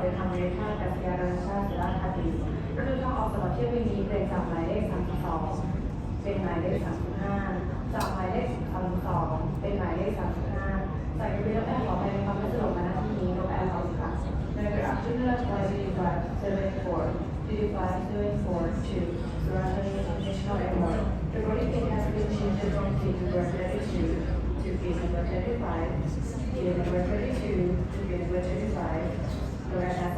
ดินทางบริษัทกัศยานานาชาติสุราษฎร์ธานีรถเดินทางออกสำหรับเที่ยวบินนี้เปลี่ยนจากหมายเลข32เป็นหมายเลข35จากหมายเลข32เป็นหมายเลข35จากเรือแอร์ขอให้ความไม่สะดวกมาณที่นี้นกแอร์ขอบคุณค่ะ Good afternoon, flight 74 to Suratani International Airport. The boarding gate has been changed from gate number 32 to gate number 35, gate number 32 to gate number 35. The rest has